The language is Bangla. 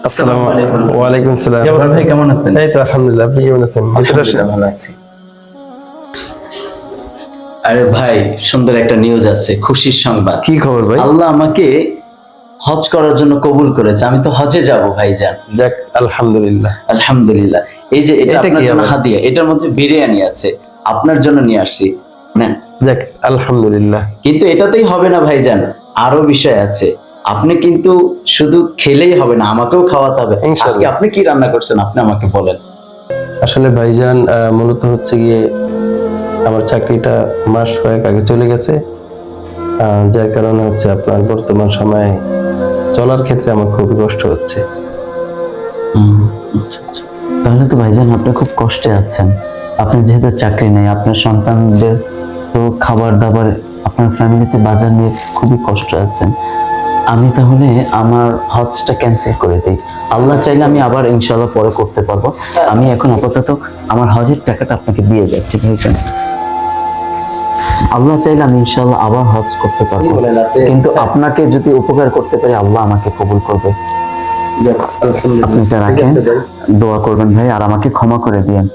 আসসালামু আলাইকুম। ওয়ালাইকুম আসসালাম। জব্বার ভাই কেমন আছেন? এই তো আলহামদুলিল্লাহ, আপনি কেমন আছেন? আলহামদুলিল্লাহ ভালো আছি। আরে ভাই, সুন্দর একটা নিউজ আছে, খুশির সংবাদ। কি খবর ভাই? আল্লাহ আমাকে হজ করার জন্য কবুল করেছে। আমি তো হজে যাব ভাইজান। যাক, আলহামদুলিল্লাহ। আলহামদুলিল্লাহ। এই যে এটা এটা আপনার কি জন্য আবার? হাদিয়া, এটার মধ্যে বিরিয়ানি আছে, আপনার জন্য নিয়ে আসছি, নেন। যাক, আলহামদুলিল্লাহ। কিন্তু এটাতেই হবে না ভাইজান, আরো বিষয় আছে। আপনি কিন্তু শুধু খেলেই হবে না, আমাকেও খাওয়াতে হবে। আজকে ইনশাআল্লাহ। আপনি কি রান্না করছেন, আপনি আমাকে বলেন। আসলে ভাইজান, মূলত হচ্ছে গিয়ে আমার চাকরিটা মাস কয়েক আগে চলে গেছে। যার কারণে হচ্ছে আপনার বর্তমান সময়ে চলার ক্ষেত্রে আমার খুবই কষ্ট হচ্ছে। হুম, আচ্ছা আচ্ছা। তাহলে তো ভাইজান আপনি খুব কষ্টে আছেন। আপনার যেহেতু চাকরি নেই, আপনার সন্তানদের তো খাবার দাবার, আপনার ফ্যামিলিতে বাজার নিয়ে খুবই কষ্ট আছেন। আমি তাহলে আমার হজটা ক্যান্সেল করে দিই। আল্লাহ চাইলে আমি আবার ইনশাআল্লাহ পরে করতে পারবো। আমি এখন আপাতত আমার হজের টাকাটা আপনাকে দিয়ে যাচ্ছি ভাইজান। আল্লাহ চাইলে আমি ইনশাআল্লাহ আবার হজ করতে পারবো, কিন্তু আপনাকে যদি উপকার করতে পারি আল্লাহ আমাকে কবুল করবে। যাক, আলহামদুলিল্লাহ। আপনি যা ঠিক রাখেন, আছে ভাই। দোয়া করবেন ভাই, আর আমাকে ক্ষমা করে দিয়েন।